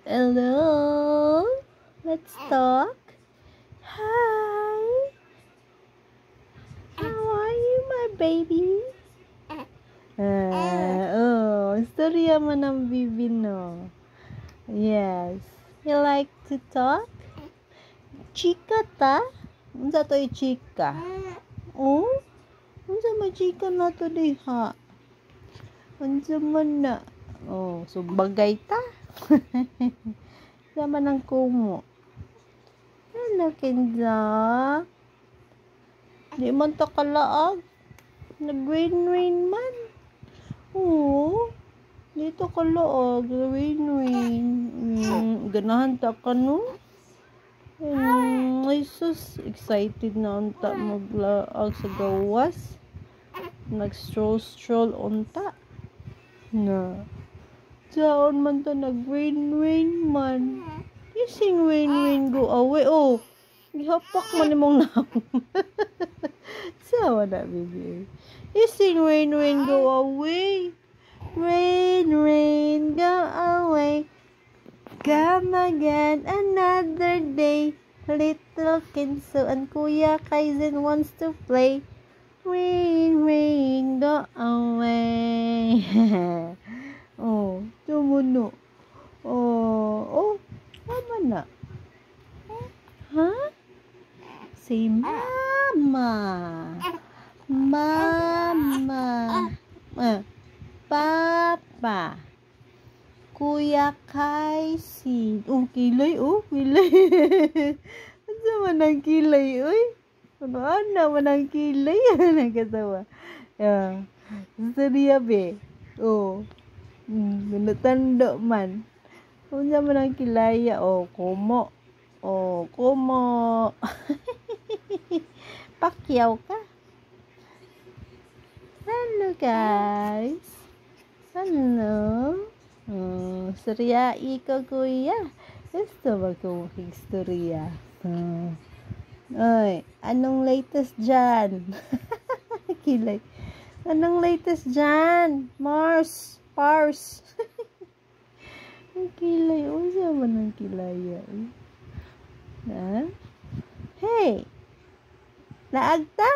Hello, let's talk. Hi, how are you, my baby? Istorya mo ng bibi, no? Yes. You like to talk? Chika ta? Unsa to chika? Oh? Unsa man chika na to diha? Unsa man na? Oh, so bagay ta? Sama ng kumo. Hello, Kenza. Di man ta kalaag. Nag-rain man. Oo. Dito kalaag. Rain. Ganahan ta ka, no? Ay, sus. Excited na unta maglaag sa gawas. Nag-stroll unta. Na. Saan man ta nag-rain man. You sing rain go away. Oh, gihapak man imong naam. Sawa na, baby. You sing rain go away. Rain go away. Come again another day. Little Kinso and Kuya Kaizen wants to play. Rain go away. Oh, tumuno. Oh, tama na. Ha? Say mama. Papa. Kuya Kaisin. Oh, kilay. Ano man ang kilay, uy? Ano man ang kilay? Nagkatawa. Yeah. Seriya, be. Oh. Natanda man. Unsa man ang kilaya? Oh, kumo. Pakyaw ka. Hello, guys. Hello. Seriai ka, kuya. Gusto ba kong istorya? Ay, anong latest dyan? Kilay. Anong latest dyan? Pars. Ang kilay. Unsa man ang kilaya? Ha? Hey! Naagta?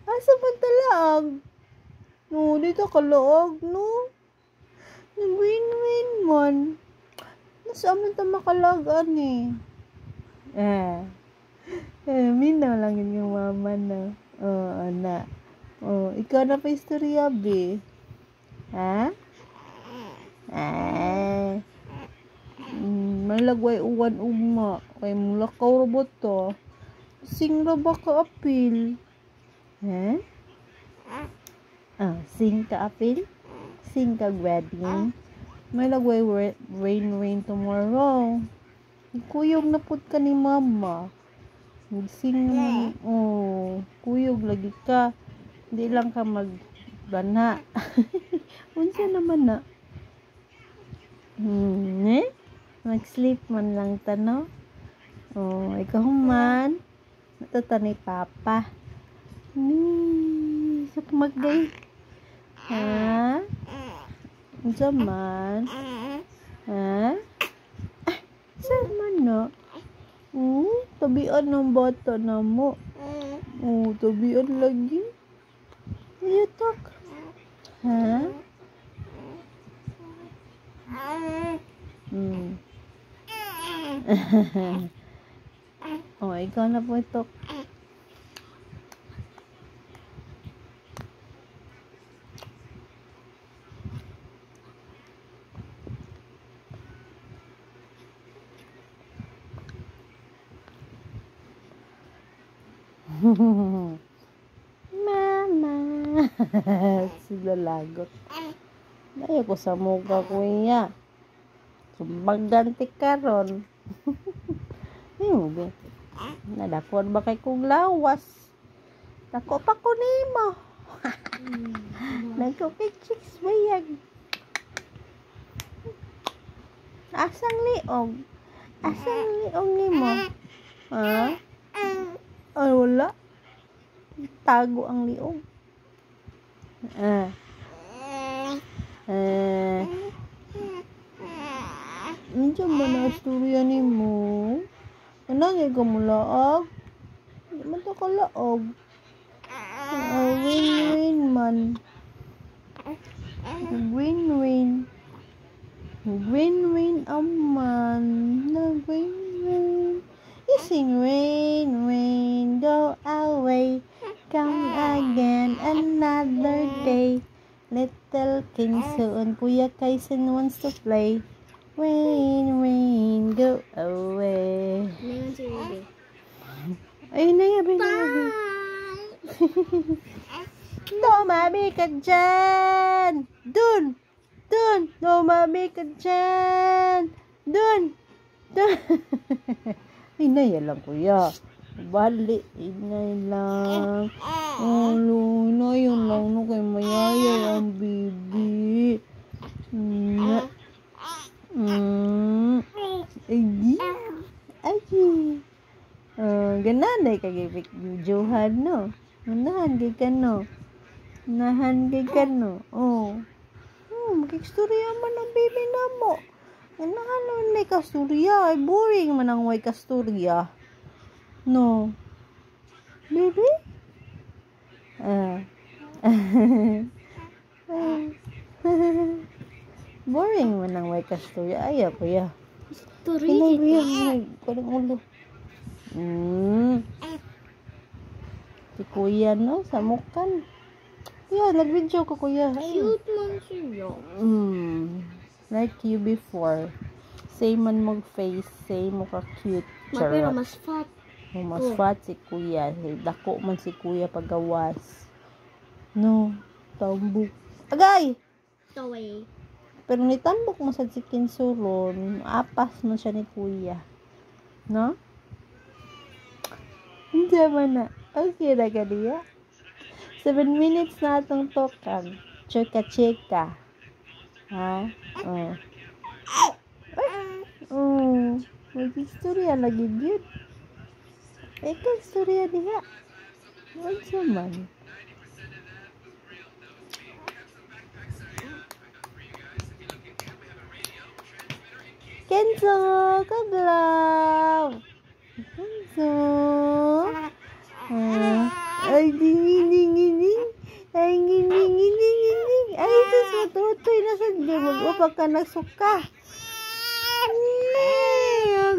Asa man talaag? No, dito ka laag, no? Nag-win man. Nasa man ta makalagan, Minaw lang yun yung mama na. Anak. Ikaw na pa istorya, be. Ha? Malagway uwan uma. Kay mulakaw robot to. Sing ra ba ka apil? Ha? Sing ka apil? Sing ka wedding? May lagway rain tomorrow. Kuyog na pud ka ni mama. Sing naman. Kuyog lagi ka. Hindi lang ka magbana. Unsa naman na? Mag-sleep man lang tano. Ikaw man. Natata ni Papa. Sa magday. Ha? Unsa man? Ha? Saan man na? Tabian ng bata na mo. Tabian lagi. Yatak. Ha? Ikaw na po ito. Mama. Sila lagot. Daya ko sa muka, kuya. Sumbaganti ka ron. Nadakwan ba kay kong lawas? Dako pa ko nimo. Nagko kay chicks bayag. Asang liog nimo? Ha? Wala. Tago ang liog. Unsa man na istorya nimo? Anang ka mo laag? Di man ta ka laag. Win-win man. Win-win. Win-win aman. Win-win. You sing rain, rain, go away. Come again another day. Little King soon, Kuya Kaisen wants to play. Rain, rain, go away. Ayun na yabi na yabi. Dumami ka dyan! Dun! Dun! Dumami ka dyan! Dun! Dun! Inay lang kuya. Bali. Inay lang. Inay yun lang no kay mayaya ang bibi. Ay. Gananay kagibik Johan no. Nahan kay ka no. Nahan kay ka no. Oh. Makikstorya man ang bibi na mo. Nahan naman may kasturya. Ay boring man ang way kasturya. No. Baby? Boring man ang way kasturya. Ayaw kuya. Inay kuya. Kulang ulo. Si kuya no. Samukan. Kuya, nag-video ko kuya. Cute man siya. Like you before. Same man mong face. Same mo ka cute. Pero mas fat. Mas fat si kuya. Dako man si kuya pagawas. No. Tambok. Agay! Taway. Pero nitambok mo sa si Kinsuron. Apas man siya ni kuya. No? Hindi man na. Okay na ka niya. 7 minutes na itong tokan. Cheka. Ha? Mag-istorya lagi yun. Ikaw istorya niya. Ano man? Kenzo! Kaglaw! Kenzo! Ay, ding. Ay, ding. Ay, sus, matutoy na sa di. Mag-upag ka nagsuka.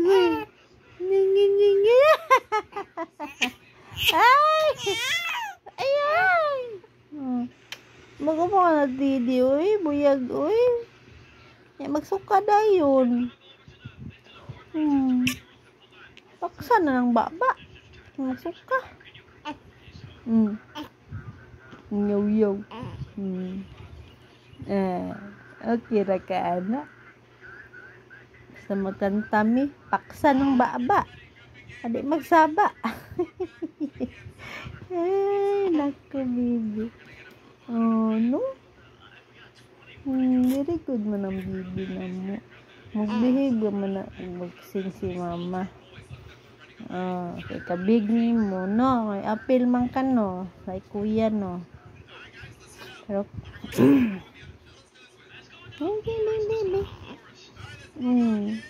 Okay. Ding. Ay. Mag-upag ka na didi, uy. Buyag, uy. Magsuka na yun. Paksa na ng baba. Magsuka. Yaw. Okay ra ka anak. Sa matantami, paksa ng baba. Adik magsaba. Ay, naku bibi. Oh, no? Very good man ang bibi na mo. Mag-behave man na magsing si mama. Kay kabig ni mo, no? May apil man ka, no? Kay kuya, no? Pero, hindi.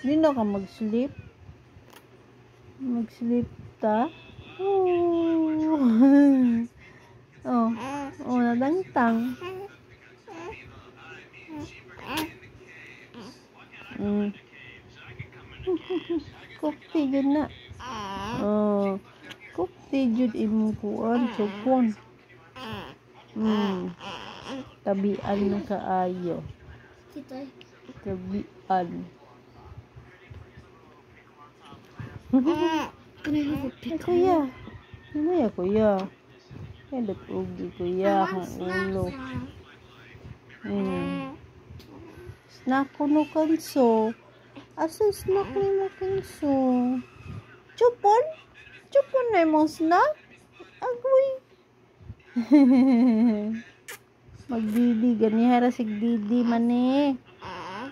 Di na ka mag-sleep? Mag-sleep ta? Nadangtang. Kopti dyan na. Kopti dyan imong kuan. Sukon. Tabian na kaayo. Tabian. Kuya. Ano ya kuya? Edot ugi kuya. Ang ulo. Snack ko no kanso. Asa snack ni mo kanso? Chupon? Chupon na imong snack? Agoy. Magdidi. Ganihara sig didi man eh.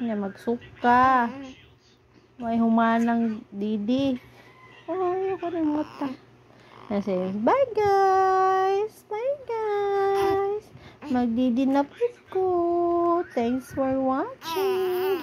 Magsuka. May humanang didi. Ayoko rin mata. Say, bye guys. Magdidi na po ko. Thanks for watching.